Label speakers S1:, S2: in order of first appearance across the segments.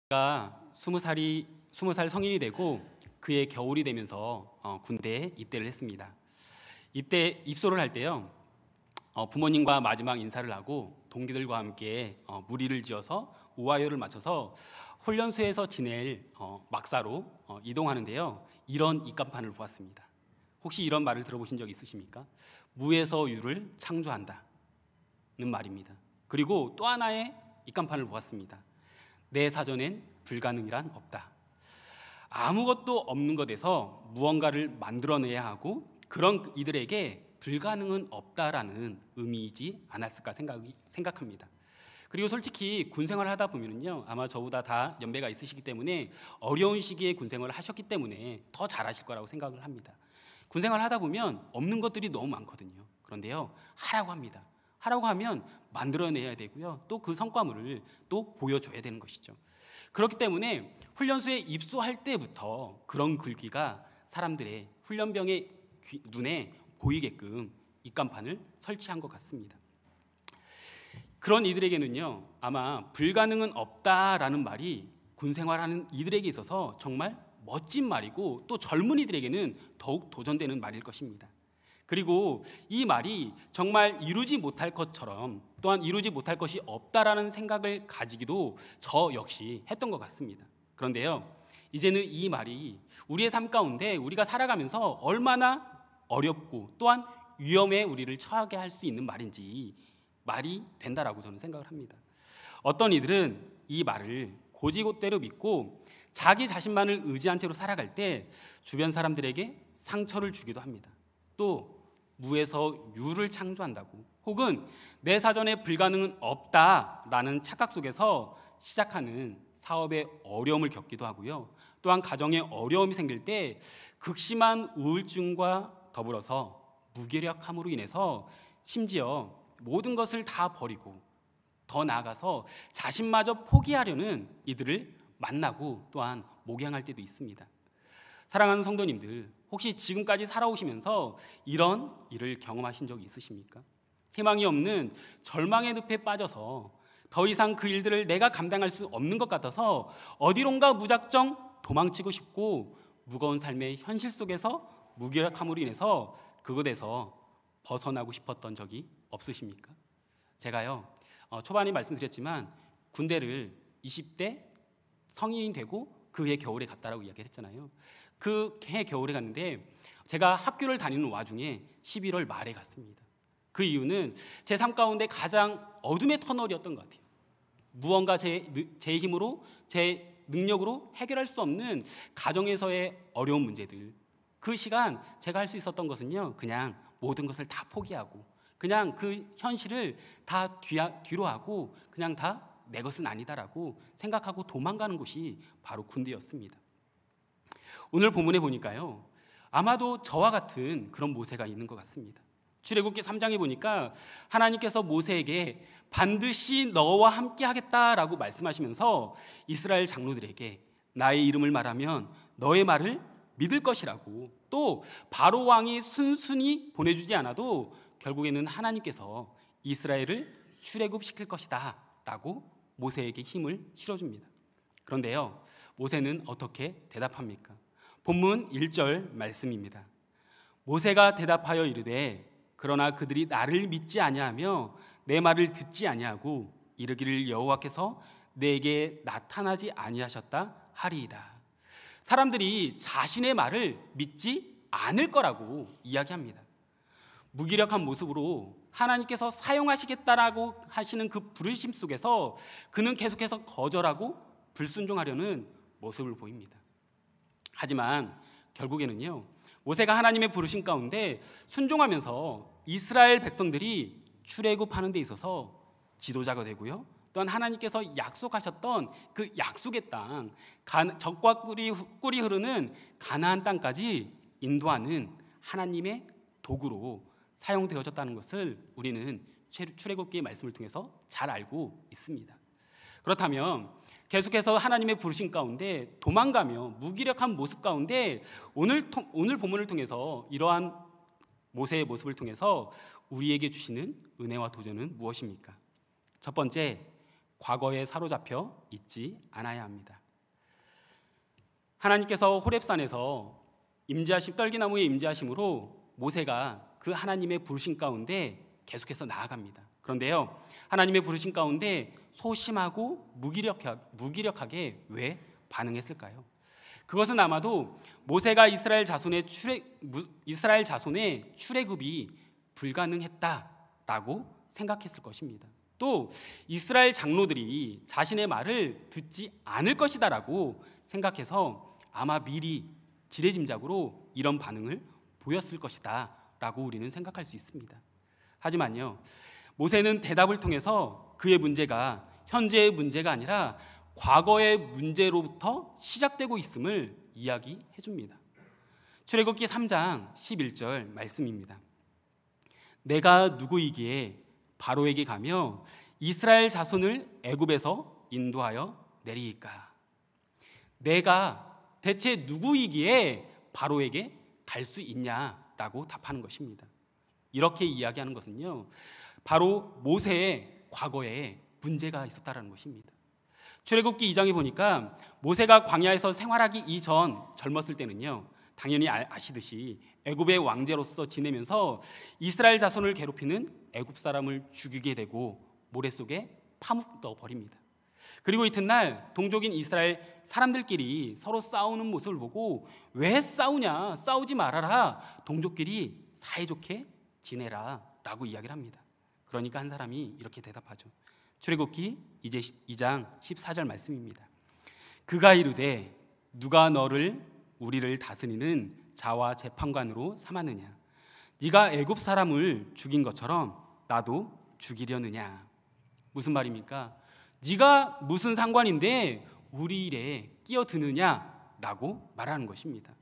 S1: 제가 20살 성인이 되고 그해 겨울이 되면서 군대에 입대를 했습니다. 입소를 할 때요, 부모님과 마지막 인사를 하고 동기들과 함께 무리를 지어서 우아요를 맞춰서 훈련소에서 지낼 막사로 이동하는데요, 이런 입간판을 보았습니다. 혹시 이런 말을 들어보신 적 있으십니까? 무에서 유를 창조한다는 말입니다. 그리고 또 하나의 입간판을 보았습니다. 내 사전엔 불가능이란 없다. 아무것도 없는 것에서 무언가를 만들어내야 하고, 그런 이들에게 불가능은 없다라는 의미이지 않았을까 생각합니다. 그리고 솔직히 군생활을 하다 보면요, 아마 저보다 다 연배가 있으시기 때문에 어려운 시기에 군생활을 하셨기 때문에 더 잘하실 거라고 생각을 합니다. 군생활을 하다 보면 없는 것들이 너무 많거든요. 그런데요, 하라고 합니다. 하라고 하면 만들어내야 되고요, 또 그 성과물을 또 보여줘야 되는 것이죠. 그렇기 때문에 훈련소에 입소할 때부터 그런 글귀가 사람들의 훈련병의 눈에 보이게끔 입간판을 설치한 것 같습니다. 그런 이들에게는요, 아마 불가능은 없다라는 말이 군생활하는 이들에게 있어서 정말 멋진 말이고, 또 젊은이들에게는 더욱 도전되는 말일 것입니다. 그리고 이 말이 정말 이루지 못할 것처럼, 또한 이루지 못할 것이 없다라는 생각을 가지기도 저 역시 했던 것 같습니다. 그런데요, 이제는 이 말이 우리의 삶 가운데 우리가 살아가면서 얼마나 어렵고 또한 위험에 우리를 처하게 할 수 있는 말인지, 말이 된다라고 저는 생각을 합니다. 어떤 이들은 이 말을 고지고대로 믿고 자기 자신만을 의지한 채로 살아갈 때 주변 사람들에게 상처를 주기도 합니다. 또 무에서 유를 창조한다고, 혹은 내 사전에 불가능은 없다라는 착각 속에서 시작하는 사업에 어려움을 겪기도 하고요, 또한 가정에 어려움이 생길 때 극심한 우울증과 더불어서 무기력함으로 인해서 심지어 모든 것을 다 버리고 더 나아가서 자신마저 포기하려는 이들을 만나고 또한 목양할 때도 있습니다. 사랑하는 성도님들, 혹시 지금까지 살아오시면서 이런 일을 경험하신 적이 있으십니까? 희망이 없는 절망의 늪에 빠져서 더 이상 그 일들을 내가 감당할 수 없는 것 같아서 어디론가 무작정 도망치고 싶고, 무거운 삶의 현실 속에서 무기력함으로 인해서 그곳에서 벗어나고 싶었던 적이 없으십니까? 제가요, 초반에 말씀드렸지만 군대를 20대 성인이 되고 그해 겨울에 갔다라고 이야기를 했잖아요. 그 해 겨울에 갔는데 제가 학교를 다니는 와중에 11월 말에 갔습니다. 그 이유는 제 삶 가운데 가장 어둠의 터널이었던 것 같아요. 무언가 제 힘으로, 제 능력으로 해결할 수 없는 가정에서의 어려운 문제들, 그 시간 제가 할 수 있었던 것은요, 그냥 모든 것을 다 포기하고 그냥 그 현실을 다 뒤로 하고 그냥 다 내 것은 아니다라고 생각하고 도망가는 곳이 바로 군대였습니다. 오늘 본문에 보니까요, 아마도 저와 같은 그런 모세가 있는 것 같습니다. 출애굽기 3장에 보니까 하나님께서 모세에게 반드시 너와 함께 하겠다라고 말씀하시면서 이스라엘 장로들에게 나의 이름을 말하면 너의 말을 믿을 것이라고, 또 바로 왕이 순순히 보내주지 않아도 결국에는 하나님께서 이스라엘을 출애굽시킬 것이다 라고 모세에게 힘을 실어줍니다. 그런데요, 모세는 어떻게 대답합니까? 본문 1절 말씀입니다. 모세가 대답하여 이르되 그러나 그들이 나를 믿지 아니하며 내 말을 듣지 아니하고 이르기를 여호와께서 내게 나타나지 아니하셨다 하리이다. 사람들이 자신의 말을 믿지 않을 거라고 이야기합니다. 무기력한 모습으로 하나님께서 사용하시겠다라고 하시는 그 부르심 속에서 그는 계속해서 거절하고 불순종하려는 모습을 보입니다. 하지만 결국에는요, 모세가 하나님의 부르심 가운데 순종하면서 이스라엘 백성들이 출애굽하는 데 있어서 지도자가 되고요, 또한 하나님께서 약속하셨던 그 약속의 땅, 젖과 꿀이 흐르는 가나안 땅까지 인도하는 하나님의 도구로 사용되어졌다는 것을 우리는 출애굽기의 말씀을 통해서 잘 알고 있습니다. 그렇다면 계속해서 하나님의 부르심 가운데 도망가며 무기력한 모습 가운데 오늘 본문을 통해서 이러한 모세의 모습을 통해서 우리에게 주시는 은혜와 도전은 무엇입니까? 첫 번째, 과거에 사로잡혀 있지 않아야 합니다. 하나님께서 호렙산에서 떨기나무에 임재하심으로 모세가 그 하나님의 부르심 가운데 계속해서 나아갑니다. 그런데요, 하나님의 부르심 가운데 소심하고 무기력하게 왜 반응했을까요? 그것은 아마도 모세가 이스라엘 자손의 출애굽이 불가능했다라고 생각했을 것입니다. 또 이스라엘 장로들이 자신의 말을 듣지 않을 것이다라고 생각해서 아마 미리 지레짐작으로 이런 반응을 보였을 것이다라고 우리는 생각할 수 있습니다. 하지만요, 모세는 대답을 통해서 그의 문제가 현재의 문제가 아니라 과거의 문제로부터 시작되고 있음을 이야기해 줍니다. 출애굽기 3장 11절 말씀입니다. 내가 누구이기에 바로에게 가며 이스라엘 자손을 애굽에서 인도하여 내리이까. 내가 대체 누구이기에 바로에게 갈 수 있냐라고 답하는 것입니다. 이렇게 이야기하는 것은요, 바로 모세의 과거에 문제가 있었다라는 것입니다. 출애굽기 2장에 보니까 모세가 광야에서 생활하기 이전 젊었을 때는요, 당연히 아시듯이 애굽의 왕제로서 지내면서 이스라엘 자손을 괴롭히는 애굽 사람을 죽이게 되고 모래 속에 파묻어 버립니다. 그리고 이튿날 동족인 이스라엘 사람들끼리 서로 싸우는 모습을 보고 왜 싸우냐, 싸우지 말아라, 동족끼리 사이좋게 지내라 라고 이야기를 합니다. 그러니까 한 사람이 이렇게 대답하죠. 출애굽기 2장 14절 말씀입니다. 그가 이르되 누가 너를 우리를 다스리는 자와 재판관으로 삼았느냐? 네가 애굽 사람을 죽인 것처럼 나도 죽이려느냐? 무슨 말입니까? 네가 무슨 상관인데 우리 일에 끼어드느냐라고 말하는 것입니다.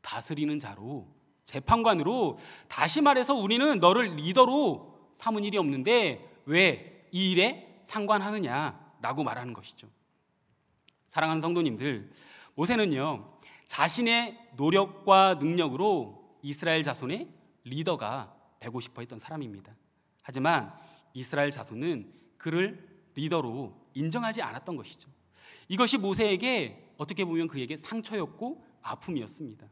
S1: 다스리는 자로, 재판관으로, 다시 말해서 우리는 너를 리더로 삼은 일이 없는데 왜 이 일에 상관하느냐라고 말하는 것이죠. 사랑하는 성도님들, 모세는요, 자신의 노력과 능력으로 이스라엘 자손의 리더가 되고 싶어 했던 사람입니다. 하지만 이스라엘 자손은 그를 리더로 인정하지 않았던 것이죠. 이것이 모세에게 어떻게 보면 그에게 상처였고 아픔이었습니다.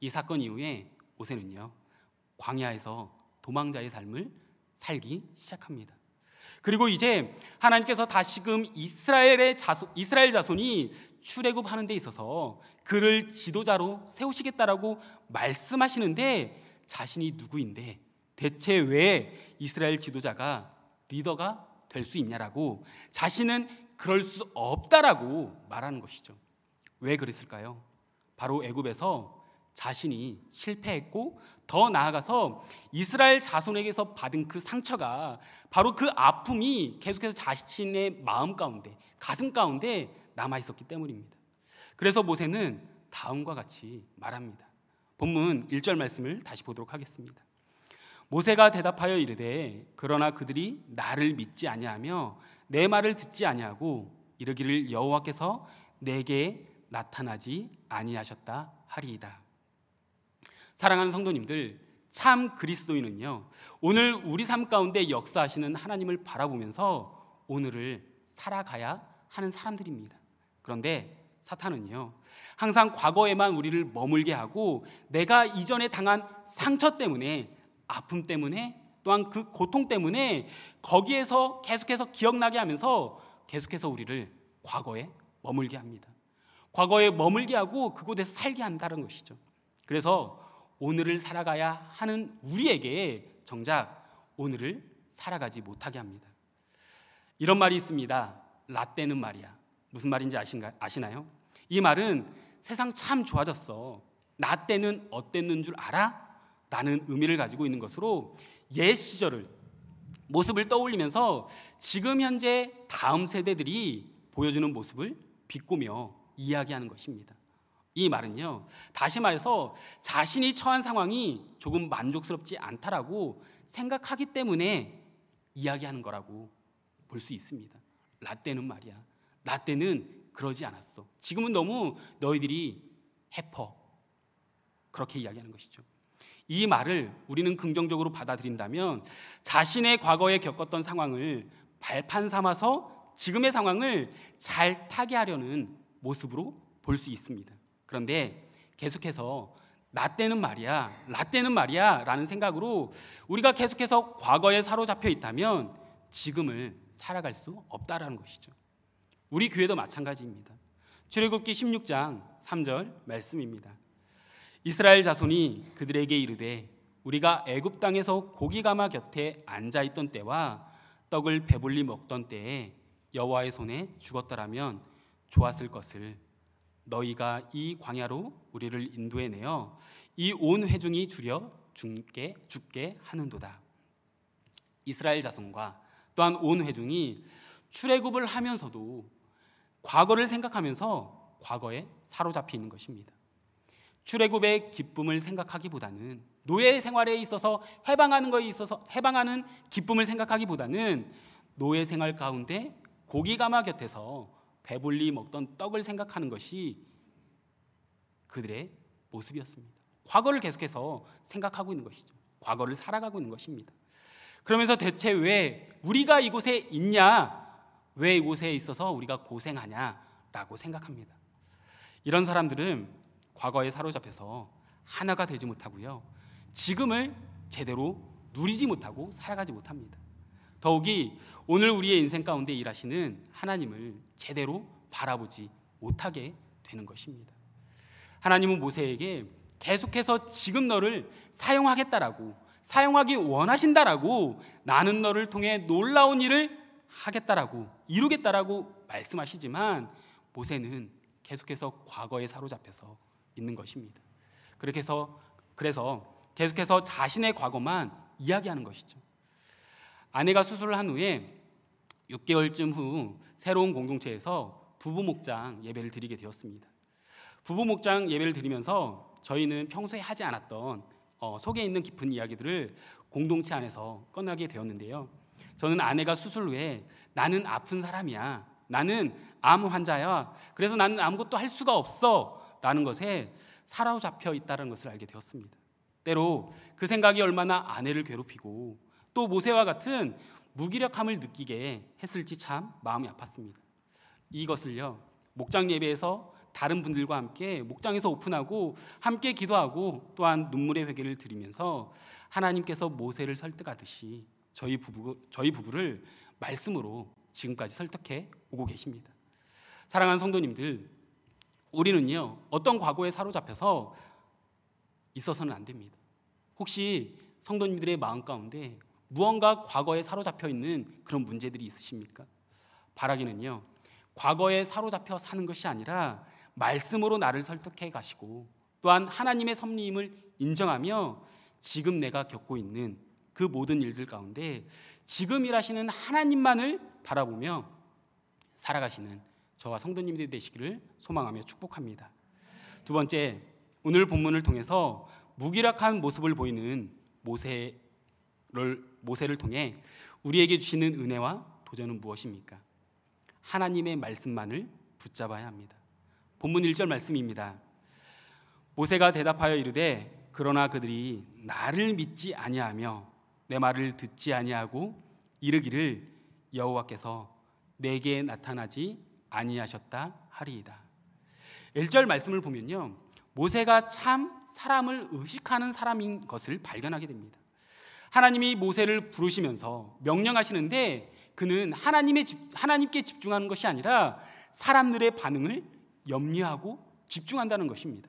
S1: 이 사건 이후에 모세는요, 광야에서 도망자의 삶을 살기 시작합니다. 그리고 이제 하나님께서 다시금 이스라엘 자손이 출애굽하는 데 있어서 그를 지도자로 세우시겠다라고 말씀하시는데 자신이 누구인데 대체 왜 이스라엘 지도자가 리더가 될 수 있냐라고, 자신은 그럴 수 없다라고 말하는 것이죠. 왜 그랬을까요? 바로 애굽에서 자신이 실패했고 더 나아가서 이스라엘 자손에게서 받은 그 상처가, 바로 그 아픔이 계속해서 자신의 마음 가운데, 가슴 가운데 남아 있었기 때문입니다. 그래서 모세는 다음과 같이 말합니다. 본문 1절 말씀을 다시 보도록 하겠습니다. 모세가 대답하여 이르되 그러나 그들이 나를 믿지 아니하며 내 말을 듣지 아니하고 이르기를 여호와께서 내게 나타나지 아니하셨다 하리이다. 사랑하는 성도님들, 참 그리스도인은요, 오늘 우리 삶 가운데 역사하시는 하나님을 바라보면서 오늘을 살아가야 하는 사람들입니다. 그런데 사탄은요, 항상 과거에만 우리를 머물게 하고 내가 이전에 당한 상처 때문에, 아픔 때문에, 또한 그 고통 때문에 거기에서 계속해서 기억나게 하면서 계속해서 우리를 과거에 머물게 합니다. 과거에 머물게 하고 그곳에서 살게 한다는 것이죠. 그래서 오늘을 살아가야 하는 우리에게 정작 오늘을 살아가지 못하게 합니다. 이런 말이 있습니다. 라떼는 말이야. 무슨 말인지 아시나요? 이 말은 세상 참 좋아졌어, 나 때는 어땠는 줄 알아? 라는 의미를 가지고 있는 것으로 옛 시절을, 모습을 떠올리면서 지금 현재 다음 세대들이 보여주는 모습을 비꼬며 이야기하는 것입니다. 이 말은요, 다시 말해서 자신이 처한 상황이 조금 만족스럽지 않다라고 생각하기 때문에 이야기하는 거라고 볼 수 있습니다. 라떼는 말이야, 나 때는 그러지 않았어, 지금은 너무 너희들이 해퍼, 그렇게 이야기하는 것이죠. 이 말을 우리는 긍정적으로 받아들인다면 자신의 과거에 겪었던 상황을 발판 삼아서 지금의 상황을 잘 타게 하려는 모습으로 볼 수 있습니다. 그런데 계속해서 나 때는 말이야 라는 생각으로 우리가 계속해서 과거에 사로잡혀 있다면 지금을 살아갈 수 없다라는 것이죠. 우리 교회도 마찬가지입니다. 출애굽기 16장 3절 말씀입니다. 이스라엘 자손이 그들에게 이르되 우리가 애굽 땅에서 고기가마 곁에 앉아 있던 때와 떡을 배불리 먹던 때에 여호와의 손에 죽었더라면 좋았을 것을 너희가 이 광야로 우리를 인도해 내어 이 온 회중이 주려 죽게 하는도다. 이스라엘 자손과 또한 온 회중이 출애굽을 하면서도 과거를 생각하면서 과거에 사로잡혀 있는 것입니다. 출애굽의 기쁨을 생각하기보다는 노예 생활에 있어서 해방하는 기쁨을 생각하기보다는 노예 생활 가운데 고기가마 곁에서 배불리 먹던 떡을 생각하는 것이 그들의 모습이었습니다. 과거를 계속해서 생각하고 있는 것이죠. 과거를 살아가고 있는 것입니다. 그러면서 대체 왜 우리가 이곳에 있냐? 왜 이곳에 있어서 우리가 고생하냐라고 생각합니다. 이런 사람들은 과거에 사로잡혀서 하나가 되지 못하고요, 지금을 제대로 누리지 못하고 살아가지 못합니다. 더욱이 오늘 우리의 인생 가운데 일하시는 하나님을 제대로 바라보지 못하게 되는 것입니다. 하나님은 모세에게 계속해서 지금 너를 사용하기 원하신다라고, 나는 너를 통해 놀라운 일을 하겠다라고, 이루겠다라고 말씀하시지만 모세는 계속해서 과거에 사로잡혀서 있는 것입니다. 그래서 계속해서 자신의 과거만 이야기하는 것이죠. 아내가 수술을 한 후에 6개월쯤 후 새로운 공동체에서 부부 목장 예배를 드리게 되었습니다. 부부 목장 예배를 드리면서 저희는 평소에 하지 않았던 속에 있는 깊은 이야기들을 공동체 안에서 꺼내게 되었는데요. 저는 아내가 수술 후에 나는 아픈 사람이야, 나는 암 환자야, 그래서 나는 아무것도 할 수가 없어 라는 것에 사로잡혀 있다는 것을 알게 되었습니다. 때로 그 생각이 얼마나 아내를 괴롭히고 또 모세와 같은 무기력함을 느끼게 했을지 참 마음이 아팠습니다. 이것을요, 목장 예배에서 다른 분들과 함께 목장에서 오픈하고 함께 기도하고 또한 눈물의 회개를 드리면서 하나님께서 모세를 설득하듯이 저희 부부를 말씀으로 지금까지 설득해 오고 계십니다. 사랑하는 성도님들, 우리는요, 어떤 과거에 사로잡혀서 있어서는 안 됩니다. 혹시 성도님들의 마음 가운데 무언가 과거에 사로잡혀 있는 그런 문제들이 있으십니까? 바라기는요, 과거에 사로잡혀 사는 것이 아니라 말씀으로 나를 설득해 가시고 또한 하나님의 섭리임을 인정하며 지금 내가 겪고 있는 그 모든 일들 가운데 지금 일하시는 하나님만을 바라보며 살아가시는 저와 성도님들이 되시기를 소망하며 축복합니다. 두 번째, 오늘 본문을 통해서 무기력한 모습을 보이는 모세를 통해 우리에게 주시는 은혜와 도전은 무엇입니까? 하나님의 말씀만을 붙잡아야 합니다. 본문 1절 말씀입니다. 모세가 대답하여 이르되 그러나 그들이 나를 믿지 아니하며 내 말을 듣지 아니하고 이르기를 여호와께서 내게 나타나지 아니하셨다 하리이다. 1절 말씀을 보면요, 모세가 참 사람을 의식하는 사람인 것을 발견하게 됩니다. 하나님이 모세를 부르시면서 명령하시는데 그는 하나님께 집중하는 것이 아니라 사람들의 반응을 염려하고 집중한다는 것입니다.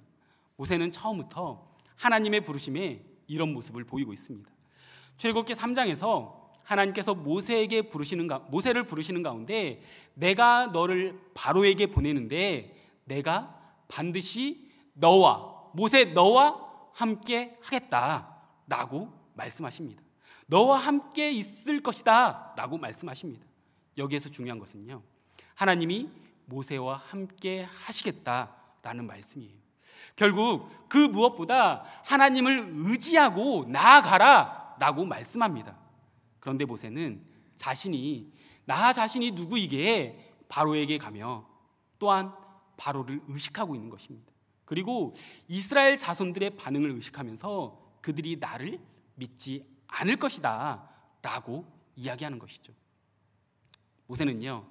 S1: 모세는 처음부터 하나님의 부르심에 이런 모습을 보이고 있습니다. 출애굽기 3장에서 하나님께서 모세를 부르시는 가운데 내가 너를 바로에게 보내는데 내가 반드시 너와 함께 하겠다라고 말씀하십니다. 너와 함께 있을 것이다 라고 말씀하십니다. 여기에서 중요한 것은요, 하나님이 모세와 함께 하시겠다라는 말씀이에요. 결국 그 무엇보다 하나님을 의지하고 나아가라 라고 말씀합니다. 그런데 모세는 나 자신이 누구이기에 바로에게 가며 또한 바로를 의식하고 있는 것입니다. 그리고 이스라엘 자손들의 반응을 의식하면서 그들이 나를 믿지 않을 것이다 라고 이야기하는 것이죠. 모세는요,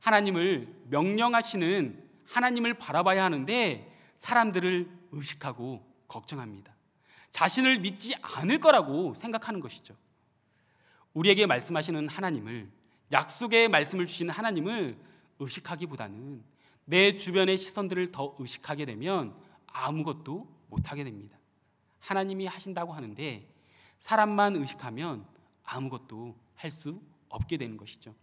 S1: 하나님을 명령하시는 하나님을 바라봐야 하는데 사람들을 의식하고 걱정합니다. 자신을 믿지 않을 거라고 생각하는 것이죠. 우리에게 말씀하시는 하나님을, 약속의 말씀을 주시는 하나님을 의식하기보다는 내 주변의 시선들을 더 의식하게 되면 아무것도 못하게 됩니다. 하나님이 하신다고 하는데 사람만 의식하면 아무것도 할 수 없게 되는 것이죠.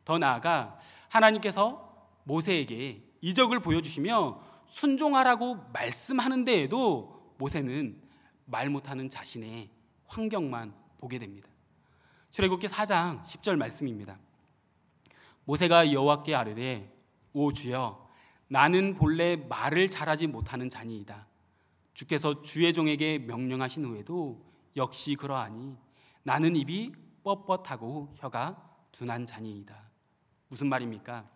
S1: 더 나아가 하나님께서 모세에게 이적을 보여주시며 순종하라고 말씀하는 데에도 모세는 말 못하는 자신의 환경만 보게 됩니다. 출애굽기 4장 10절 말씀입니다. 모세가 여호와께 아뢰되 오 주여, 나는 본래 말을 잘하지 못하는 자니이다. 주께서 주의 종에게 명령하신 후에도 역시 그러하니 나는 입이 뻣뻣하고 혀가 둔한 자니이다. 무슨 말입니까?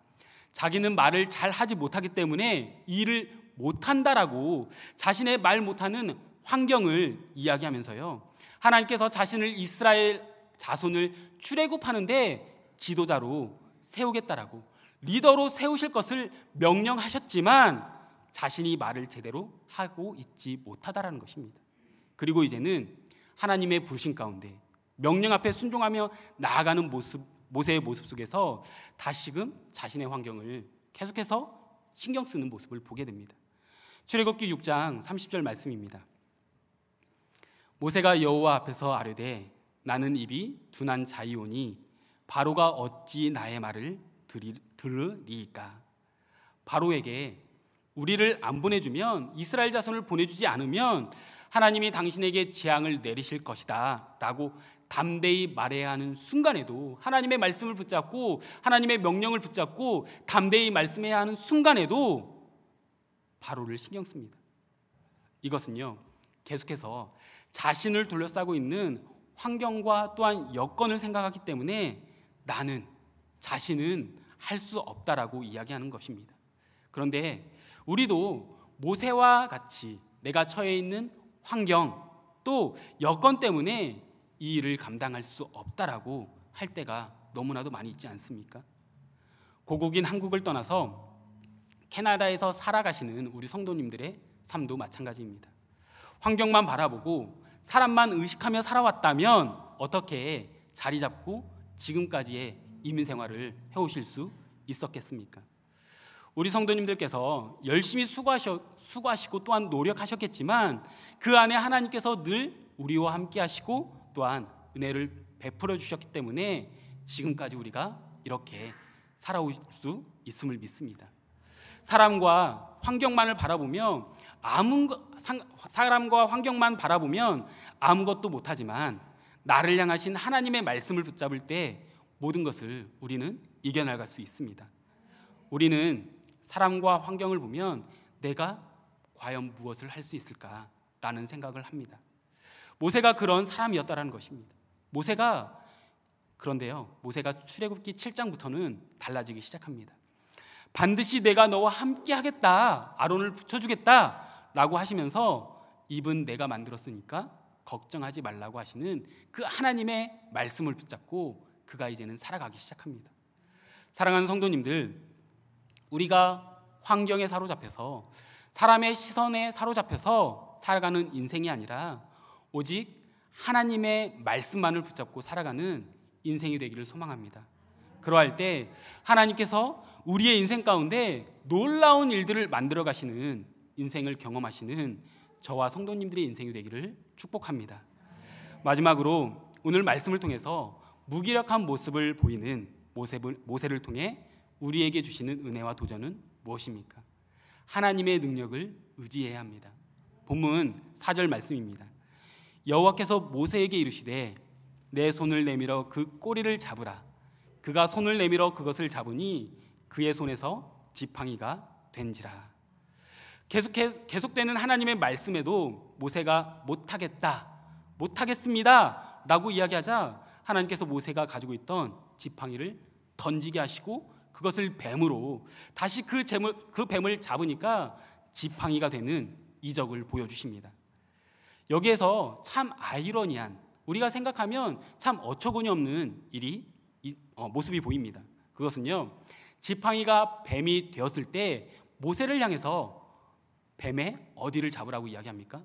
S1: 자기는 말을 잘하지 못하기 때문에 이 일을 못한다라고 자신의 말 못하는 환경을 이야기하면서요, 하나님께서 자신을 이스라엘 자손을 출애굽하는데 지도자로 세우겠다라고, 리더로 세우실 것을 명령하셨지만 자신이 말을 제대로 하고 있지 못하다라는 것입니다. 그리고 이제는 하나님의 부르심 가운데 명령 앞에 순종하며 나아가는 모세의 모습 속에서 다시금 자신의 환경을 계속해서 신경 쓰는 모습을 보게 됩니다. 출애굽기 6장 30절 말씀입니다. 모세가 여호와 앞에서 아뢰되 나는 입이 둔한 자이오니 바로가 어찌 나의 말을 들으리이까. 바로에게 우리를 안 보내주면, 이스라엘 자손을 보내주지 않으면 하나님이 당신에게 재앙을 내리실 것이다 라고 담대히 말해야 하는 순간에도, 하나님의 말씀을 붙잡고 하나님의 명령을 붙잡고 담대히 말씀해야 하는 순간에도 바로를 신경 씁니다. 이것은요, 계속해서 자신을 둘러싸고 있는 환경과 또한 여건을 생각하기 때문에 나는, 자신은 할 수 없다라고 이야기하는 것입니다. 그런데 우리도 모세와 같이 내가 처해 있는 환경 또 여건 때문에 이 일을 감당할 수 없다라고 할 때가 너무나도 많이 있지 않습니까? 고국인 한국을 떠나서 캐나다에서 살아가시는 우리 성도님들의 삶도 마찬가지입니다. 환경만 바라보고 사람만 의식하며 살아왔다면 어떻게 자리 잡고 지금까지의 이민 생활을 해오실 수 있었겠습니까? 우리 성도님들께서 열심히 수고하시고 또한 노력하셨겠지만 그 안에 하나님께서 늘 우리와 함께 하시고 또한 은혜를 베풀어 주셨기 때문에 지금까지 우리가 이렇게 살아올 수 있음을 믿습니다. 사람과 환경만 바라보면 아무것도 못하지만 나를 향하신 하나님의 말씀을 붙잡을 때 모든 것을 우리는 이겨나갈 수 있습니다. 우리는 사람과 환경을 보면 내가 과연 무엇을 할 수 있을까라는 생각을 합니다. 모세가 그런 사람이었다라는 것입니다. 그런데요, 모세가 출애굽기 7장부터는 달라지기 시작합니다. 반드시 내가 너와 함께 하겠다, 아론을 붙여주겠다라고 하시면서 입은 내가 만들었으니까 걱정하지 말라고 하시는 그 하나님의 말씀을 붙잡고 그가 이제는 살아가기 시작합니다. 사랑하는 성도님들, 우리가 환경에 사로잡혀서, 사람의 시선에 사로잡혀서 살아가는 인생이 아니라 오직 하나님의 말씀만을 붙잡고 살아가는 인생이 되기를 소망합니다. 그러할 때 하나님께서 우리의 인생 가운데 놀라운 일들을 만들어 가시는 인생을 경험하시는 저와 성도님들의 인생이 되기를 축복합니다. 마지막으로 오늘 말씀을 통해서 무기력한 모습을 보이는 모세를 통해 우리에게 주시는 은혜와 도전은 무엇입니까? 하나님의 능력을 의지해야 합니다. 본문 4절 말씀입니다. 여호와께서 모세에게 이르시되 내 손을 내밀어 그 꼬리를 잡으라. 그가 손을 내밀어 그것을 잡으니 그의 손에서 지팡이가 된지라. 계속되는 하나님의 말씀에도 모세가 못하겠습니다 라고 이야기하자 하나님께서 모세가 가지고 있던 지팡이를 던지게 하시고 그것을 뱀으로 다시 그 뱀을 잡으니까 지팡이가 되는 이적을 보여주십니다. 여기에서 참 아이러니한, 우리가 생각하면 참 어처구니 없는 모습이 보입니다. 그것은요, 지팡이가 뱀이 되었을 때 모세를 향해서 뱀의 어디를 잡으라고 이야기합니까?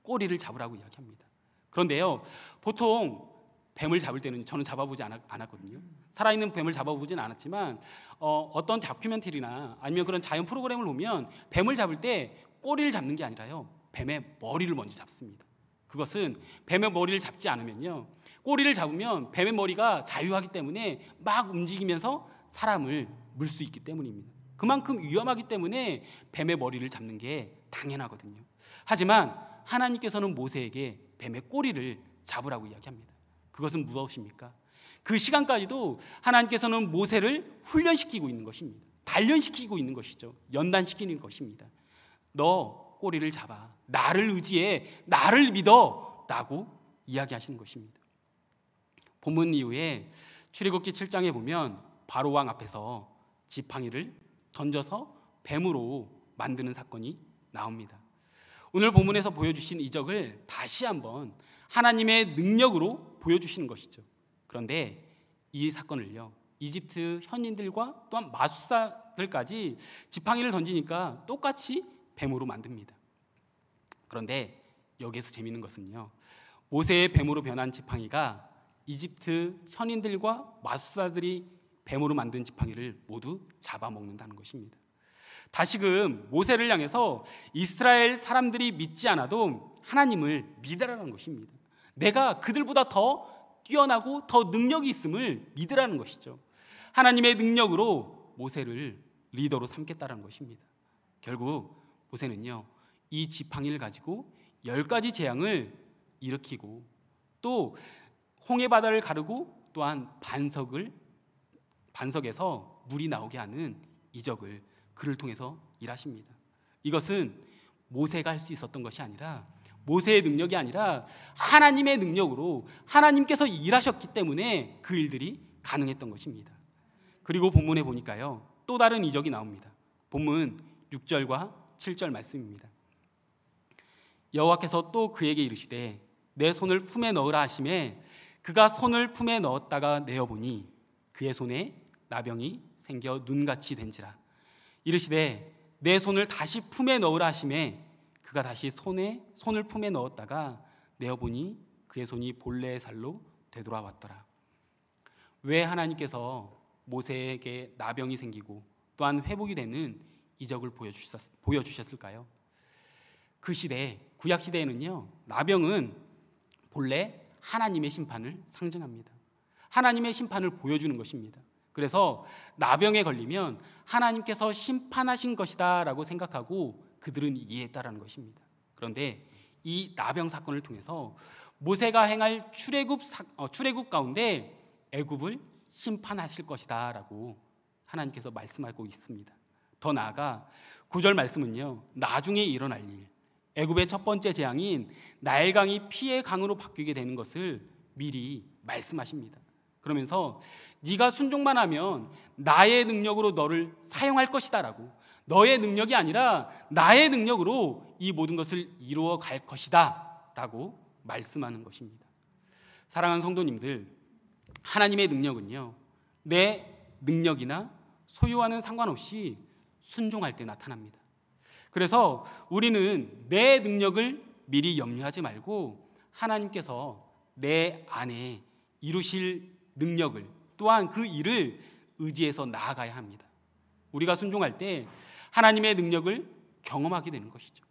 S1: 꼬리를 잡으라고 이야기합니다. 그런데요, 보통 뱀을 잡을 때는 저는 잡아보지 않았거든요. 살아있는 뱀을 잡아보진 않았지만 어떤 다큐멘터리나 아니면 그런 자연 프로그램을 보면 뱀을 잡을 때 꼬리를 잡는 게 아니라요, 뱀의 머리를 먼저 잡습니다. 그것은 뱀의 머리를 잡지 않으면요, 꼬리를 잡으면 뱀의 머리가 자유하기 때문에 막 움직이면서 사람을 물 수 있기 때문입니다. 그만큼 위험하기 때문에 뱀의 머리를 잡는 게 당연하거든요. 하지만 하나님께서는 모세에게 뱀의 꼬리를 잡으라고 이야기합니다. 그것은 무엇입니까? 그 시간까지도 하나님께서는 모세를 훈련시키고 있는 것입니다. 단련시키고 있는 것이죠. 연단시키는 것입니다. 너 꼬리를 잡아, 나를 의지해, 나를 믿어 라고 이야기하시는 것입니다. 본문 이후에 출애굽기 7장에 보면 바로왕 앞에서 지팡이를 던져서 뱀으로 만드는 사건이 나옵니다. 오늘 본문에서 보여주신 이적을 다시 한번 하나님의 능력으로 보여주시는 것이죠. 그런데 이 사건을요, 이집트 현인들과 또한 마술사들까지 지팡이를 던지니까 똑같이 뱀으로 만듭니다. 그런데 여기에서 재미있는 것은요, 모세의 뱀으로 변한 지팡이가 이집트 현인들과 마술사들이 뱀으로 만든 지팡이를 모두 잡아먹는다는 것입니다. 다시금 모세를 향해서 이스라엘 사람들이 믿지 않아도 하나님을 믿으라는 것입니다. 내가 그들보다 더 뛰어나고 더 능력이 있음을 믿으라는 것이죠. 하나님의 능력으로 모세를 리더로 삼겠다는 것입니다. 결국 모세는요, 이 지팡이를 가지고 10가지 재앙을 일으키고 또 홍해 바다를 가르고 또한 반석에서 물이 나오게 하는 이적을 그를 통해서 일하십니다. 이것은 모세가 할 수 있었던 것이 아니라, 모세의 능력이 아니라 하나님의 능력으로 하나님께서 일하셨기 때문에 그 일들이 가능했던 것입니다. 그리고 본문에 보니까요, 또 다른 이적이 나옵니다. 본문 6절과 7절 말씀입니다. 여호와께서 또 그에게 이르시되 내 손을 품에 넣으라 하시매 그가 손을 품에 넣었다가 내어보니 그의 손에 나병이 생겨 눈같이 된지라. 이르시되 내 손을 다시 품에 넣으라 하시매 그가 다시 손을 품에 넣었다가 내어보니 그의 손이 본래의 살로 되돌아왔더라. 왜 하나님께서 모세에게 나병이 생기고 또한 회복이 되는 이적을 보여주셨을까요? 그 시대, 구약 시대에는요, 나병은 본래 하나님의 심판을 상징합니다. 하나님의 심판을 보여주는 것입니다. 그래서 나병에 걸리면 하나님께서 심판하신 것이다 라고 생각하고 그들은 이해했다라는 것입니다. 그런데 이 나병 사건을 통해서 모세가 행할 출애굽 가운데 애굽을 심판하실 것이다 라고 하나님께서 말씀하고 있습니다. 더 나아가 9절 말씀은요, 나중에 일어날 일, 애굽의 첫 번째 재앙인 나일강이 피의 강으로 바뀌게 되는 것을 미리 말씀하십니다. 그러면서 네가 순종만 하면 나의 능력으로 너를 사용할 것이다 라고, 너의 능력이 아니라 나의 능력으로 이 모든 것을 이루어 갈 것이다 라고 말씀하는 것입니다. 사랑하는 성도님들, 하나님의 능력은요, 내 능력이나 소유와는 상관없이 순종할 때 나타납니다. 그래서 우리는 내 능력을 미리 염려하지 말고 하나님께서 내 안에 이루실 능력을, 또한 그 일을 의지해서 나아가야 합니다. 우리가 순종할 때 하나님의 능력을 경험하게 되는 것이죠.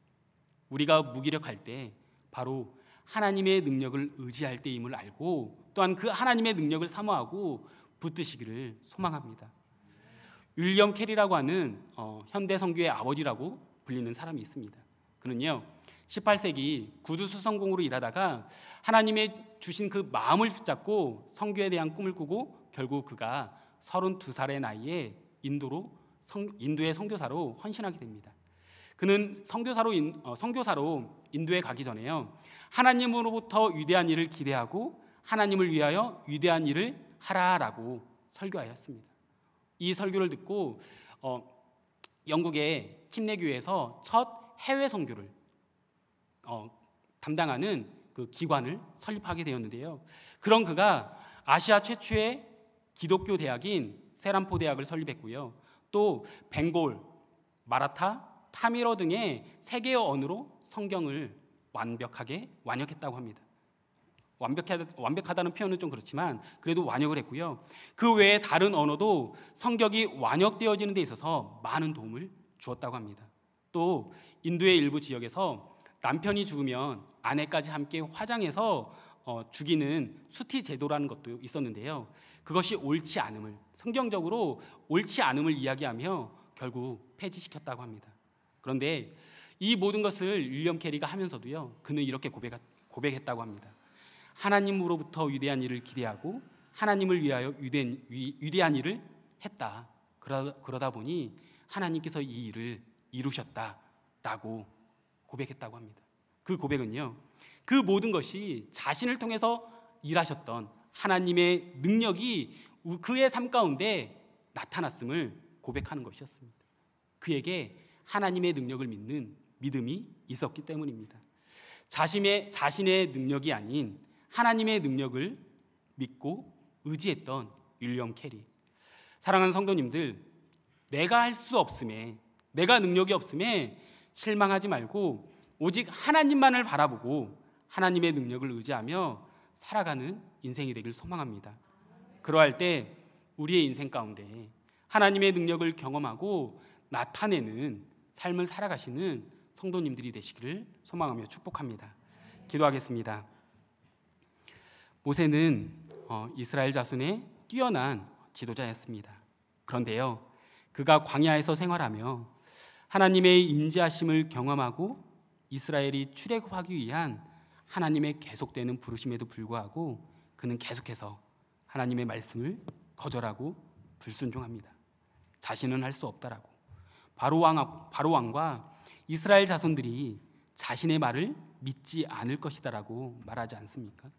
S1: 우리가 무기력할 때 바로 하나님의 능력을 의지할 때임을 알고 또한 그 하나님의 능력을 사모하고 붙드시기를 소망합니다. 윌리엄 캐리라고 하는 현대 선교의 아버지라고 불리는 사람이 있습니다. 그는요, 18세기 구두 수성공으로 일하다가 하나님의 주신 그 마음을 붙잡고 선교에 대한 꿈을 꾸고 결국 그가 32살의 나이에 인도의 선교사로 헌신하게 됩니다. 그는 선교사로 인도에 가기 전에요, 하나님으로부터 위대한 일을 기대하고 하나님을 위하여 위대한 일을 하라라고 설교하였습니다. 이 설교를 듣고 영국의 침례교회에서 첫 해외 선교를 담당하는 그 기관을 설립하게 되었는데요. 그런 그가 아시아 최초의 기독교 대학인 세란포 대학을 설립했고요. 또 벵골, 마라타, 타밀어 등의 세계어 언어로 성경을 완벽하게 완역했다고 합니다. 완벽하다는 표현은 좀 그렇지만 그래도 완역을 했고요. 그 외에 다른 언어도 성경이 완역되어지는 데 있어서 많은 도움을 주었다고 합니다. 또 인도의 일부 지역에서 남편이 죽으면 아내까지 함께 화장해서 죽이는 수티 제도라는 것도 있었는데요. 그것이 옳지 않음을, 성경적으로 옳지 않음을 이야기하며 결국 폐지시켰다고 합니다. 그런데 이 모든 것을 윌리엄 캐리가 하면서도요, 그는 이렇게 고백했다고 합니다. 하나님으로부터 위대한 일을 기대하고 하나님을 위하여 위대한 일을 했다. 그러다 보니 하나님께서 이 일을 이루셨다라고 고백했다고 합니다. 그 고백은요, 그 모든 것이 자신을 통해서 일하셨던 하나님의 능력이 그의 삶 가운데 나타났음을 고백하는 것이었습니다. 그에게 하나님의 능력을 믿는 믿음이 있었기 때문입니다. 자신의 능력이 아닌 하나님의 능력을 믿고 의지했던 윌리엄 캐리. 사랑하는 성도님들, 내가 할 수 없음에, 내가 능력이 없음에 실망하지 말고 오직 하나님만을 바라보고 하나님의 능력을 의지하며 살아가는 인생이 되길 소망합니다. 그러할 때 우리의 인생 가운데 하나님의 능력을 경험하고 나타내는 삶을 살아가시는 성도님들이 되시기를 소망하며 축복합니다. 기도하겠습니다. 모세는 이스라엘 자손의 뛰어난 지도자였습니다. 그런데요, 그가 광야에서 생활하며 하나님의 임재하심을 경험하고 이스라엘이 출애굽하기 위한 하나님의 계속되는 부르심에도 불구하고 그는 계속해서 하나님의 말씀을 거절하고 불순종합니다. 자신은 할 수 없다라고. 바로 왕과 이스라엘 자손들이 자신의 말을 믿지 않을 것이다라고 말하지 않습니까?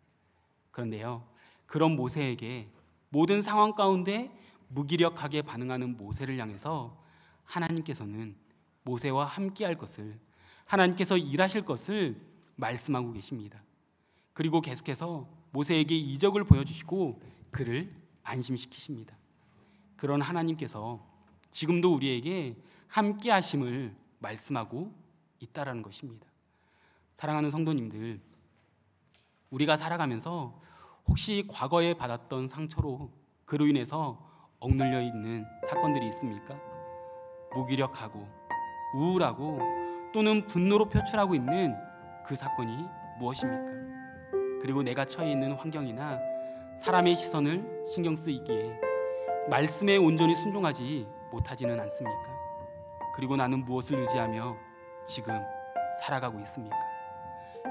S1: 그런데요, 그런 모세에게 모든 상황 가운데 무기력하게 반응하는 모세를 향해서 하나님께서는 모세와 함께할 것을, 하나님께서 일하실 것을 말씀하고 계십니다. 그리고 계속해서 모세에게 이적을 보여주시고 그를 안심시키십니다. 그런 하나님께서 지금도 우리에게 함께하심을 말씀하고 있다라는 것입니다. 사랑하는 성도님들, 우리가 살아가면서 혹시 과거에 받았던 상처로 그로 인해서 억눌려 있는 사건들이 있습니까? 무기력하고 우울하고 또는 분노로 표출하고 있는 그 사건이 무엇입니까? 그리고 내가 처해 있는 환경이나 사람의 시선을 신경 쓰이기에 말씀에 온전히 순종하지 못하지는 않습니까? 그리고 나는 무엇을 의지하며 지금 살아가고 있습니까?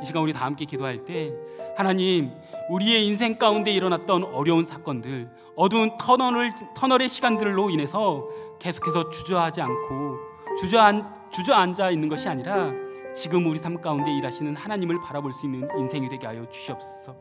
S1: 이 시간 우리 다 함께 기도할 때 하나님, 우리의 인생 가운데 일어났던 어려운 사건들, 어두운 터널의 시간들로 인해서 계속해서 주저하지 않고 주저앉아 있는 것이 아니라 지금 우리 삶 가운데 일하시는 하나님을 바라볼 수 있는 인생이 되게 하여 주시옵소서.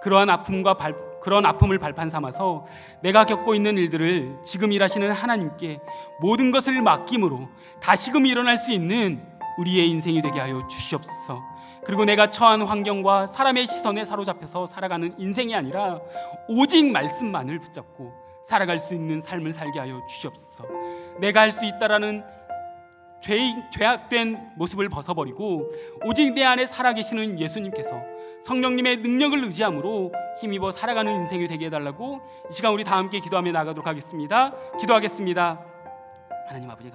S1: 그런 아픔을 발판 삼아서 내가 겪고 있는 일들을 지금 일하시는 하나님께 모든 것을 맡김으로 다시금 일어날 수 있는 우리의 인생이 되게 하여 주시옵소서. 그리고 내가 처한 환경과 사람의 시선에 사로잡혀서 살아가는 인생이 아니라 오직 말씀만을 붙잡고 살아갈 수 있는 삶을 살게 하여 주시옵소서. 내가 할 수 있다라는 죄악된 모습을 벗어버리고 오직 내 안에 살아계시는 예수님께서 성령님의 능력을 의지함으로 힘입어 살아가는 인생이 되게 해달라고 이 시간 우리 다 함께 기도하며 나가도록 하겠습니다. 기도하겠습니다. 하나님 아버지